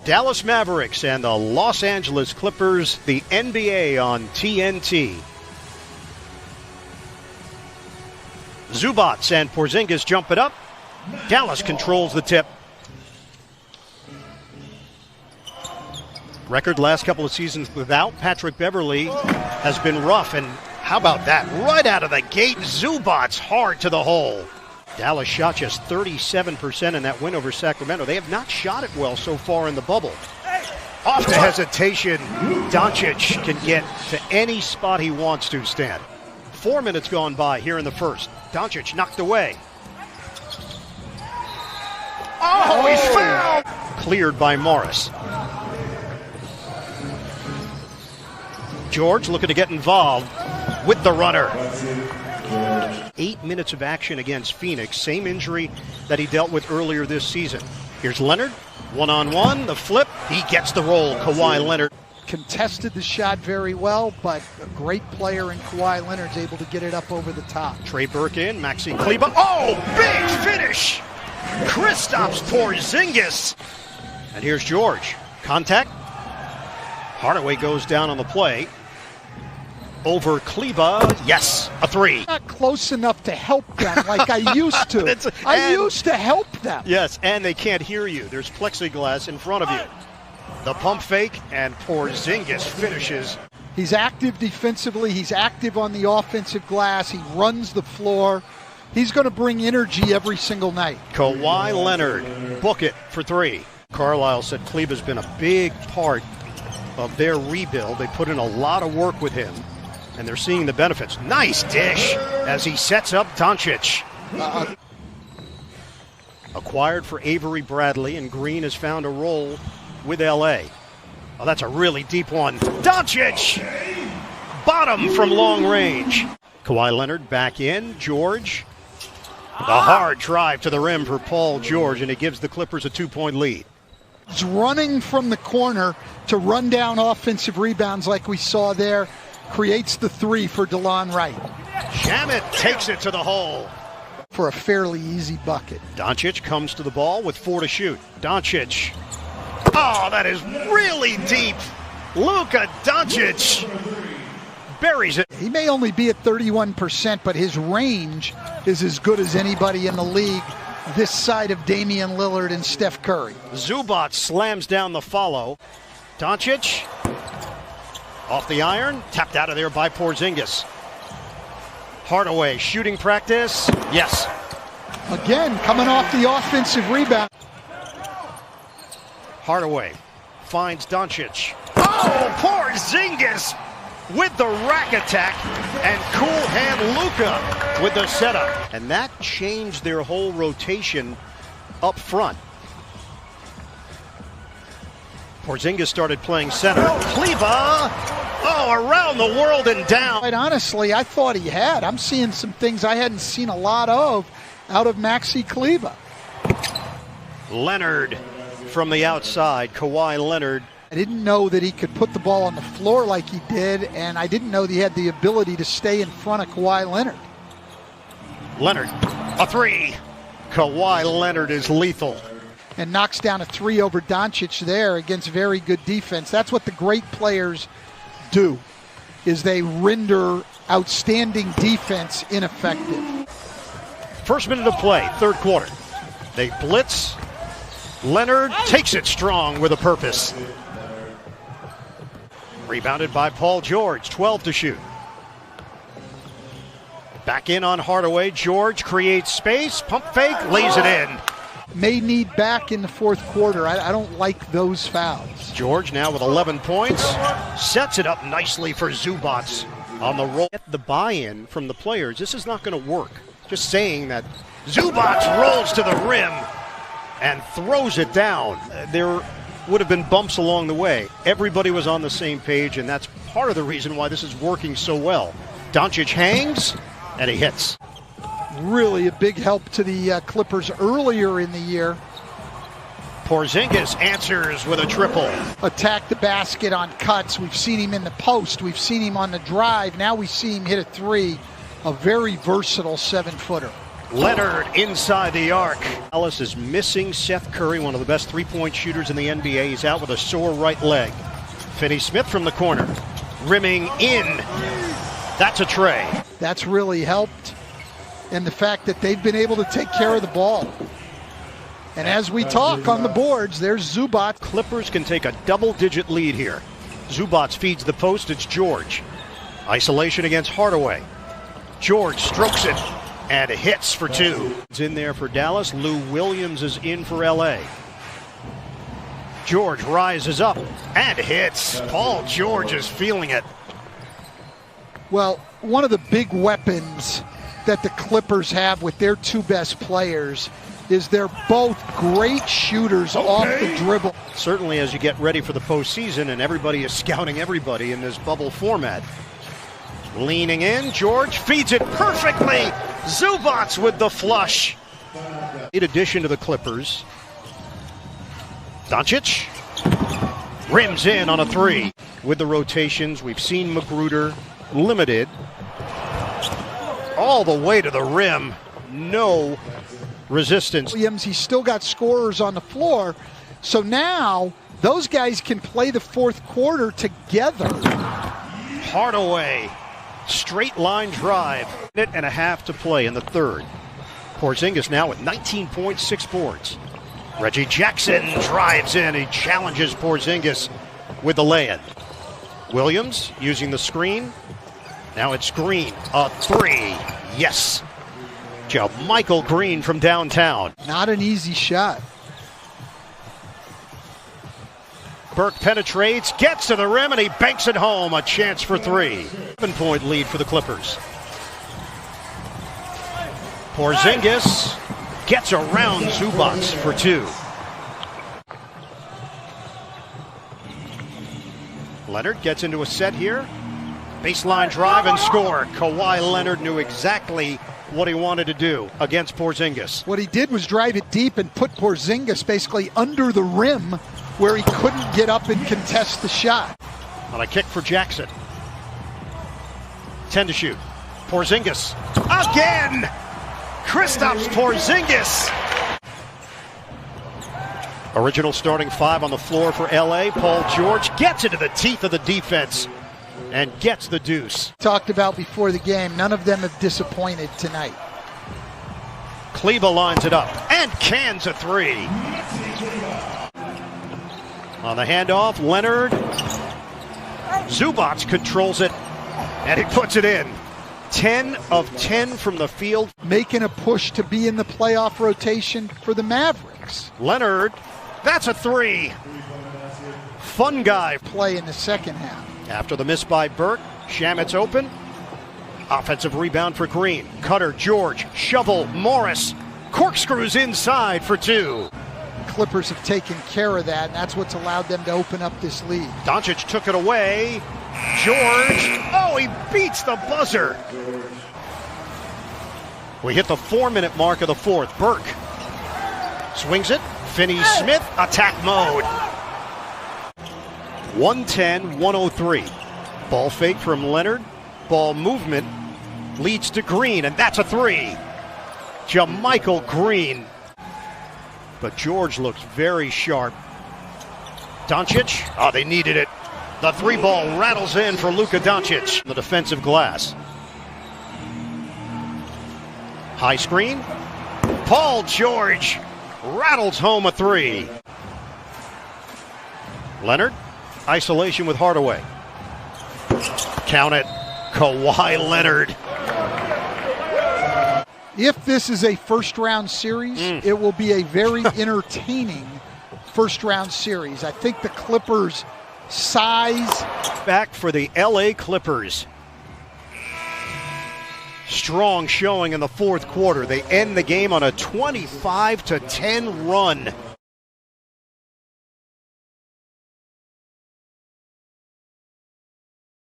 Dallas Mavericks and the Los Angeles Clippers, the NBA on TNT. Zubac and Porzingis jump it up. Dallas controls the tip. Record last couple of seasons without Patrick Beverley has been rough, and how about that? Right out of the gate, Zubac hard to the hole. Dallas shot just 37% in that win over Sacramento. They have not shot it well so far in the bubble. Off to hesitation, Doncic can get to any spot he wants to, Stan. 4 minutes gone by here in the first. Doncic knocked away. Oh, he's fouled! Cleared by Morris. George looking to get involved with the runner. 8 minutes of action against Phoenix. Same injury that he dealt with earlier this season. Here's Leonard. One-on-one. The flip. He gets the roll. Kawhi Leonard. Contested the shot very well, but a great player in Kawhi Leonard's able to get it up over the top. Trey Burke in. Maxi Kleber. Oh, big finish. Kristaps Porzingis. And here's George. Contact. Hardaway goes down on the play. Over Kleber, yes, a three. Not close enough to help them like I used to. I used to help them. Yes, and they can't hear you. There's plexiglass in front of you. The pump fake, and Porzingis finishes. He's active defensively. He's active on the offensive glass. He runs the floor. He's going to bring energy every single night. Kawhi Leonard, book it for three. Carlisle said Kleber's been a big part of their rebuild. They put in a lot of work with him, and they're seeing the benefits. Nice dish as he sets up Doncic. Acquired for Avery Bradley, and Green has found a role with L.A. Oh, that's a really deep one. Doncic! Bottom from long range. Kawhi Leonard back in. George. The hard drive to the rim for Paul George, and it gives the Clippers a 2-point lead. He's running from the corner to run down offensive rebounds like we saw there. Creates the three for DeLon Wright. Shamet takes it to the hole. For a fairly easy bucket. Doncic comes to the ball with 4 to shoot. Doncic. Oh, that is really deep. Luka Doncic buries it. He may only be at 31%, but his range is as good as anybody in the league this side of Damian Lillard and Steph Curry. Zubac slams down the follow. Doncic off the iron, tapped out of there by Porzingis. Hardaway shooting practice. Yes. Again, coming off the offensive rebound. Hardaway finds Doncic. Oh, Porzingis with the rack attack, and cool hand Luka with the setup. And that changed their whole rotation up front. Porzingis started playing center. Kleber, around the world and down. Quite honestly, I thought he had. I'm seeing some things I hadn't seen a lot of out of Maxi Kleber. Leonard from the outside. Kawhi Leonard. I didn't know that he could put the ball on the floor like he did, and I didn't know that he had the ability to stay in front of Kawhi Leonard. Leonard, a three. Kawhi Leonard is lethal. And knocks down a three over Doncic there against very good defense. That's what the great players do, is they render outstanding defense ineffective. First minute of play, third quarter. They blitz. Leonard takes it strong with a purpose. Rebounded by Paul George, 12 to shoot. Back in on Hardaway. George creates space, pump fake, lays it in. May need back in the fourth quarter. I don't like those fouls. George now with 11 points. Sets it up nicely for Zubac on the roll. Get the buy-in from the players. This is not going to work. Just saying that Zubac rolls to the rim and throws it down. There would have been bumps along the way. Everybody was on the same page, and that's part of the reason why this is working so well. Doncic hangs, and he hits. Really a big help to the Clippers earlier in the year. Porzingis answers with a triple. Attack the basket on cuts. We've seen him in the post. We've seen him on the drive. Now we see him hit a three. A very versatile 7-footer. Leonard inside the arc. Dallas is missing Seth Curry, one of the best three-point shooters in the NBA. He's out with a sore right leg. Finney-Smith from the corner. Rimming in. That's a tray. That's really helped. And the fact that they've been able to take care of the ball. And as we talk on the boards, there's Zubac. Clippers can take a double-digit lead here. Zubac feeds the post. It's George. Isolation against Hardaway. George strokes it and hits for two. It's in there for Dallas. Lou Williams is in for LA. George rises up and hits. Paul George is feeling it. Well, one of the big weapons that the Clippers have with their two best players is they're both great shooters off the dribble. Certainly as you get ready for the postseason and everybody is scouting everybody in this bubble format. Leaning in, George feeds it perfectly. Zubac with the flush. In addition to the Clippers, Doncic rims in on a three. With the rotations, we've seen Magruder limited. All the way to the rim. No resistance. Williams, he's still got scorers on the floor. So now those guys can play the fourth quarter together. Hardaway. Straight line drive. Minute and a half to play in the third. Porzingis now with 19.6 boards. Reggie Jackson drives in. He challenges Porzingis with the lay-in. Williams using the screen. Now it's Green. A three. Yes. Michael Green from downtown. Not an easy shot. Burke penetrates, gets to the rim, and he banks it home. A chance for three. 7-point lead for the Clippers. Porzingis gets around Zubac for two. Leonard gets into a set here. Baseline drive and score. Kawhi Leonard knew exactly what he wanted to do against Porzingis. What he did was drive it deep and put Porzingis basically under the rim where he couldn't get up and contest the shot. On a kick for Jackson. 10 to shoot. Porzingis again! Kristaps Porzingis! Original starting five on the floor for LA. Paul George gets into the teeth of the defense and gets the deuce. Talked about before the game, none of them have disappointed tonight. Kleba lines it up and cans a three. On the handoff, Leonard. Zubac controls it and he puts it in. 10 of 10 from the field. Making a push to be in the playoff rotation for the Mavericks. Leonard, that's a three. Fun guy. Play in the second half. After the miss by Burke, Shamit's open. Offensive rebound for Green. Cutter, George, shovel, Morris. Corkscrews inside for two. Clippers have taken care of that, and that's what's allowed them to open up this lead. Doncic took it away. George, oh, he beats the buzzer. We hit the 4-minute mark of the fourth. Burke swings it. Finney-Smith, attack mode. 110-103. Ball fake from Leonard. Ball movement leads to Green, and that's a three. Michael Green. But George looks very sharp. Doncic, oh, they needed it. The three ball rattles in for Luka Doncic. The defensive glass. High screen. Paul George rattles home a three. Leonard, isolation with Hardaway. Count it. Kawhi Leonard. If this is a first-round series, it will be a very entertaining first-round series. I think the Clippers' size. Back for the LA Clippers. Strong showing in the fourth quarter. They end the game on a 25-10 run.